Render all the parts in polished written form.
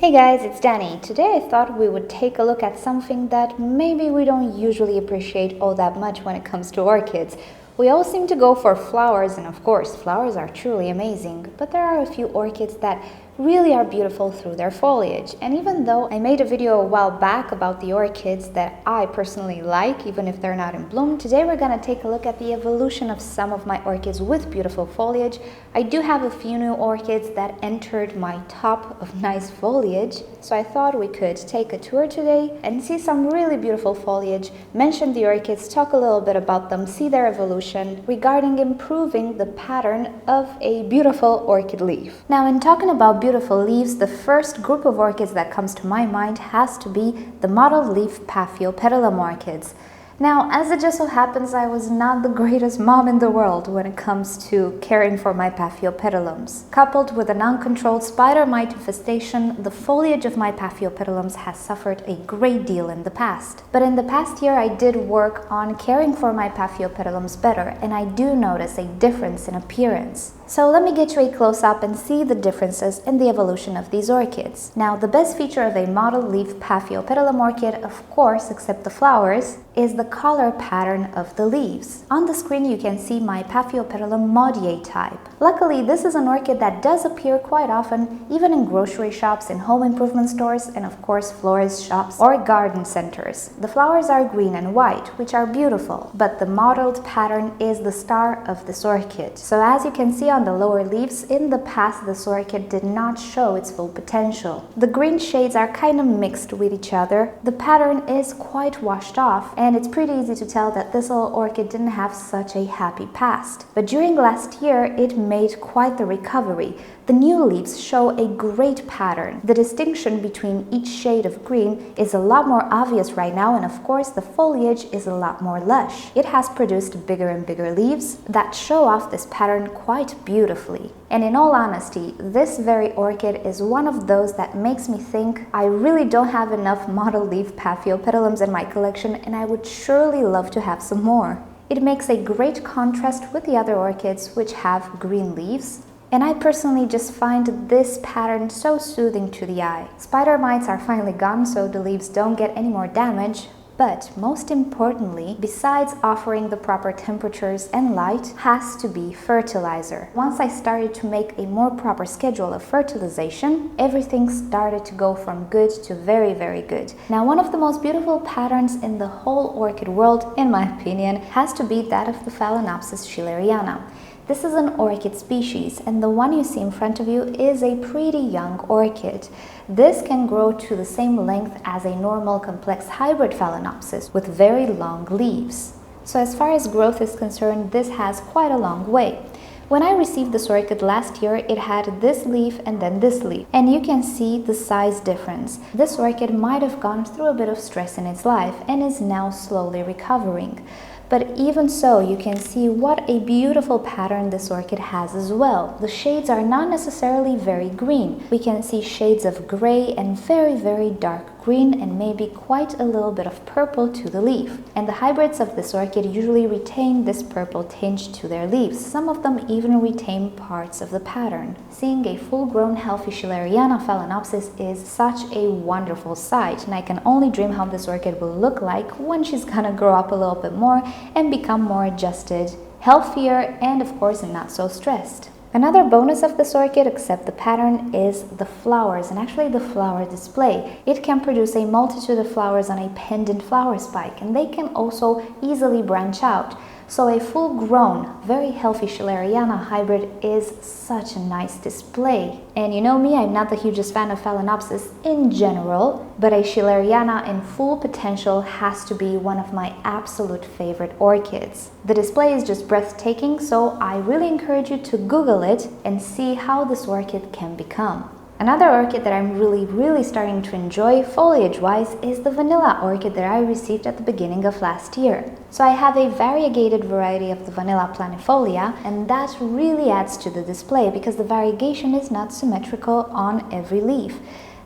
Hey guys, it's Danny. Today I thought we would take a look at something that maybe we don't usually appreciate all that much when it comes to orchids. We all seem to go for flowers, and of course, flowers are truly amazing, but there are a few orchids that really are beautiful through their foliage. And even though I made a video a while back about the orchids that I personally like, even if they're not in bloom, today we're gonna take a look at the evolution of some of my orchids with beautiful foliage. I do have a few new orchids that entered my top of nice foliage, so I thought we could take a tour today and see some really beautiful foliage, mention the orchids, talk a little bit about them, see their evolution regarding improving the pattern of a beautiful orchid leaf. Now, in talking about beautiful leaves, the first group of orchids that comes to my mind has to be the mottled leaf Paphiopedilum orchids. Now, as it just so happens, I was not the greatest mom in the world when it comes to caring for my Paphiopedilums. Coupled with an uncontrolled spider mite infestation, the foliage of my Paphiopedilums has suffered a great deal in the past. But in the past year, I did work on caring for my Paphiopedilums better, and I do notice a difference in appearance. So let me get you a close-up and see the differences in the evolution of these orchids. Now, the best feature of a mottled leaf Paphiopedilum orchid, of course, except the flowers, is the color pattern of the leaves. On the screen, you can see my Paphiopedilum Maudiae type. Luckily, this is an orchid that does appear quite often, even in grocery shops, in home improvement stores, and of course, florist shops or garden centers. The flowers are green and white, which are beautiful, but the mottled pattern is the star of this orchid. So as you can see on the lower leaves, in the past, this orchid did not show its full potential. The green shades are kind of mixed with each other. The pattern is quite washed off, and it's pretty easy to tell that this little orchid didn't have such a happy past. But during last year, it made quite the recovery. The new leaves show a great pattern. The distinction between each shade of green is a lot more obvious right now, and of course the foliage is a lot more lush. It has produced bigger and bigger leaves that show off this pattern quite beautifully. And in all honesty, this very orchid is one of those that makes me think I really don't have enough mottled leaf Paphiopedilums in my collection, and I would surely love to have some more. It makes a great contrast with the other orchids which have green leaves. And I personally just find this pattern so soothing to the eye. Spider mites are finally gone, so the leaves don't get any more damage. But most importantly, besides offering the proper temperatures and light, has to be fertilizer. Once I started to make a more proper schedule of fertilization, everything started to go from good to very, very good. Now, one of the most beautiful patterns in the whole orchid world, in my opinion, has to be that of the Phalaenopsis schilleriana. This is an orchid species, and the one you see in front of you is a pretty young orchid. This can grow to the same length as a normal complex hybrid Phalaenopsis with very long leaves. So as far as growth is concerned, this has quite a long way. When I received this orchid last year, it had this leaf and then this leaf, and you can see the size difference. This orchid might have gone through a bit of stress in its life and is now slowly recovering. But even so, you can see what a beautiful pattern this orchid has as well. The shades are not necessarily very green. We can see shades of gray and very, very dark green, and maybe quite a little bit of purple to the leaf. And the hybrids of this orchid usually retain this purple tinge to their leaves. Some of them even retain parts of the pattern. Seeing a full-grown healthy schilleriana Phalaenopsis is such a wonderful sight, and I can only dream how this orchid will look like when she's gonna grow up a little bit more and become more adjusted, healthier, and of course not so stressed. Another bonus of this orchid, except the pattern, is the flowers, and actually the flower display. It can produce a multitude of flowers on a pendant flower spike, and they can also easily branch out. So a full-grown, very healthy schilleriana hybrid is such a nice display. And you know me, I'm not the hugest fan of Phalaenopsis in general, but a schilleriana in full potential has to be one of my absolute favorite orchids. The display is just breathtaking, so I really encourage you to Google it and see how this orchid can become. Another orchid that I'm really starting to enjoy foliage-wise is the vanilla orchid that I received at the beginning of last year. So I have a variegated variety of the vanilla planifolia, and that really adds to the display because the variegation is not symmetrical on every leaf.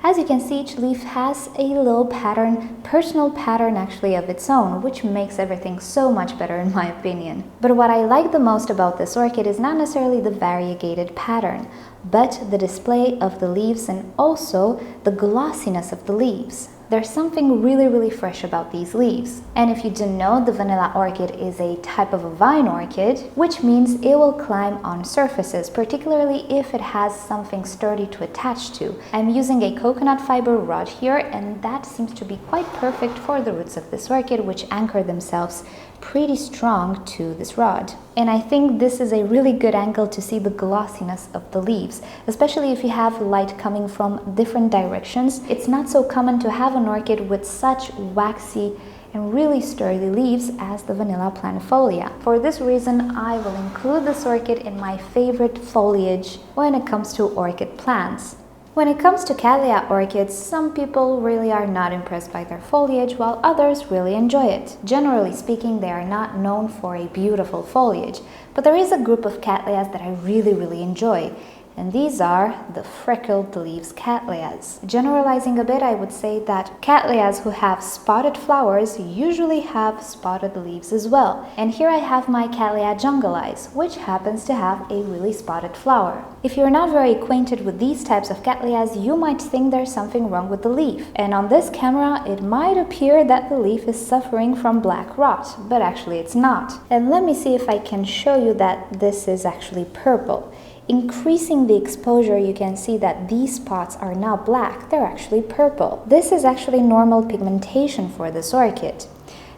As you can see, each leaf has a little pattern, personal pattern actually of its own, which makes everything so much better in my opinion. But what I like the most about this orchid is not necessarily the variegated pattern, but the display of the leaves and also the glossiness of the leaves. There's something really fresh about these leaves. And if you didn't know, the vanilla orchid is a type of a vine orchid, which means it will climb on surfaces, particularly if it has something sturdy to attach to. I'm using a coconut fiber rod here, and that seems to be quite perfect for the roots of this orchid, which anchor themselves pretty strong to this rod. And I think this is a really good angle to see the glossiness of the leaves, especially if you have light coming from different directions. It's not so common to have an orchid with such waxy and really sturdy leaves as the vanilla planifolia. For this reason, I will include this orchid in my favorite foliage when it comes to orchid plants. When it comes to Cattleya orchids, some people really are not impressed by their foliage, while others really enjoy it. Generally speaking, they are not known for a beautiful foliage, but there is a group of Cattleyas that I really enjoy, and these are the freckled leaves Cattleyas. Generalizing a bit, I would say that Cattleyas who have spotted flowers usually have spotted leaves as well. And here I have my Cattleya Jungle, which happens to have a really spotted flower. If you're not very acquainted with these types of Cattleyas, you might think there's something wrong with the leaf. And on this camera, it might appear that the leaf is suffering from black rot, but actually it's not. And let me see if I can show you that this is actually purple. Increasing the exposure, you can see that these spots are not black, they're actually purple. This is actually normal pigmentation for this orchid.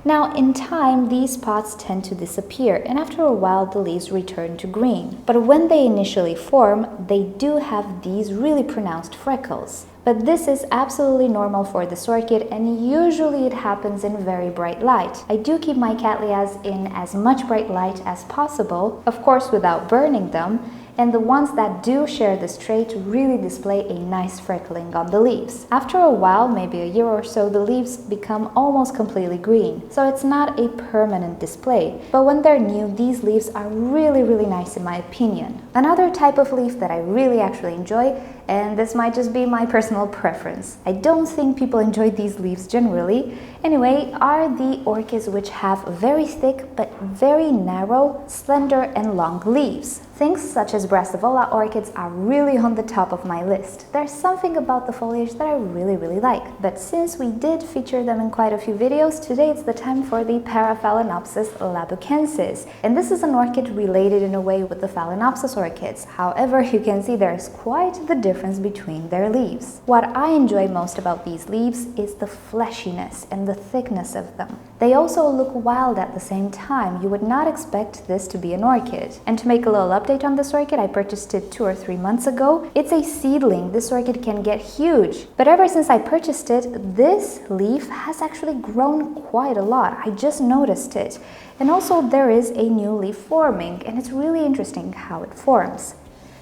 Now, in time, these spots tend to disappear, and after a while, the leaves return to green. But when they initially form, they do have these really pronounced freckles. But this is absolutely normal for this orchid, and usually it happens in very bright light. I do keep my Cattleyas in as much bright light as possible, of course without burning them, and the ones that do share this trait really display a nice freckling on the leaves. After a while, maybe a year or so, the leaves become almost completely green, so it's not a permanent display. But when they're new, these leaves are really nice in my opinion. Another type of leaf that I really actually enjoy, and this might just be my personal preference, I don't think people enjoy these leaves generally, anyway, are the orchids which have very thick but very narrow, slender and long leaves. Things such as Brassavola orchids are really on the top of my list. There's something about the foliage that I really like. But since we did feature them in quite a few videos, today it's the time for the Phalaenopsis labucensis. And this is an orchid related in a way with the Phalaenopsis orchids. However, you can see there's quite the difference between their leaves. What I enjoy most about these leaves is the fleshiness and the thickness of them. They also look wild at the same time. You would not expect this to be an orchid. And to make a little update on this orchid, I purchased it 2 or 3 months ago. It's a seedling. This orchid can get huge. But ever since I purchased it, this leaf has actually grown quite a lot. I just noticed it. And also there is a new leaf forming, and it's really interesting how it forms.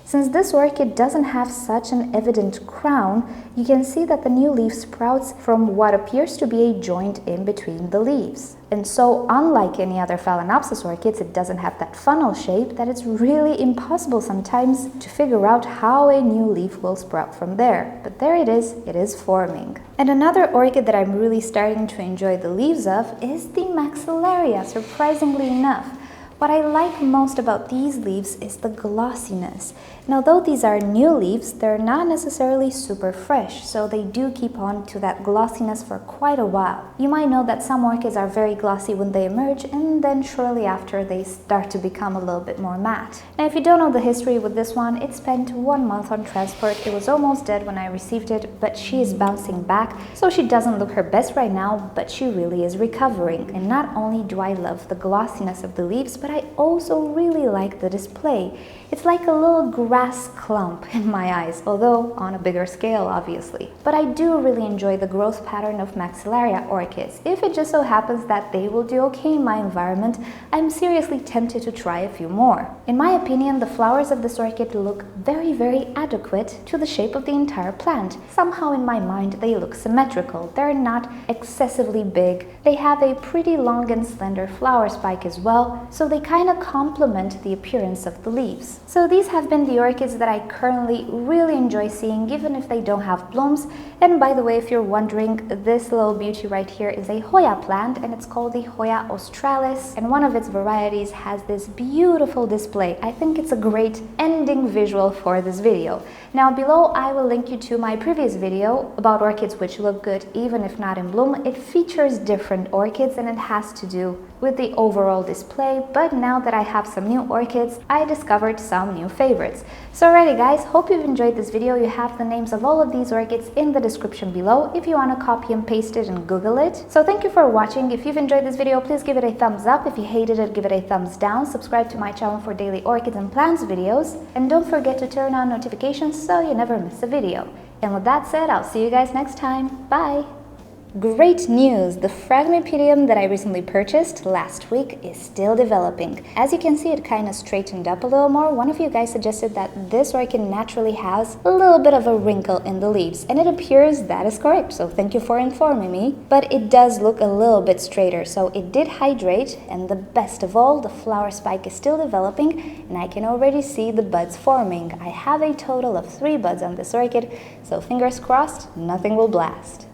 Since this orchid doesn't have such an evident crown, you can see that the new leaf sprouts from what appears to be a joint in between the leaves. And so, unlike any other Phalaenopsis orchids, it doesn't have that funnel shape that it's really impossible sometimes to figure out how a new leaf will sprout from there. But there it is forming. And another orchid that I'm really starting to enjoy the leaves of is the maxillary, surprisingly enough. What I like most about these leaves is the glossiness. And although these are new leaves, they're not necessarily super fresh, so they do keep on to that glossiness for quite a while. You might know that some orchids are very glossy when they emerge, and then shortly after they start to become a little bit more matte. Now, if you don't know the history with this one, it spent 1 month on transport. It was almost dead when I received it, but she is bouncing back, so she doesn't look her best right now, but she really is recovering. And not only do I love the glossiness of the leaves, but I also really like the display. It's like a little grass clump in my eyes, although on a bigger scale, obviously. But I do really enjoy the growth pattern of maxillary orchids. If it just so happens that they will do okay in my environment, I'm seriously tempted to try a few more. In my opinion, the flowers of this orchid look very adequate to the shape of the entire plant. Somehow in my mind, they look symmetrical. They're not excessively big. They have a pretty long and slender flower spike as well, so they they kind of complement the appearance of the leaves. So these have been the orchids that I currently really enjoy seeing, even if they don't have blooms. And by the way, if you're wondering, this little beauty right here is a Hoya plant, and it's called the Hoya australis, and one of its varieties has this beautiful display. I think it's a great ending visual for this video. Now below I will link you to my previous video about orchids which look good even if not in bloom. It features different orchids and it has to do with the overall display, but now that I have some new orchids, I discovered some new favorites. So alrighty guys, hope you've enjoyed this video. You have the names of all of these orchids in the description below if you want to copy and paste it and Google it. So thank you for watching. If you've enjoyed this video, please give it a thumbs up. If you hated it, give it a thumbs down. Subscribe to my channel for daily orchids and plants videos, and don't forget to turn on notifications so you never miss a video. And with that said, I'll see you guys next time. Bye! Great news! The Paphiopedilum that I recently purchased last week is still developing. As you can see, it kind of straightened up a little more. One of you guys suggested that this orchid naturally has a little bit of a wrinkle in the leaves, and it appears that is correct, so thank you for informing me. But it does look a little bit straighter, so it did hydrate, and the best of all, the flower spike is still developing, and I can already see the buds forming. I have a total of 3 buds on this orchid, so fingers crossed, nothing will blast.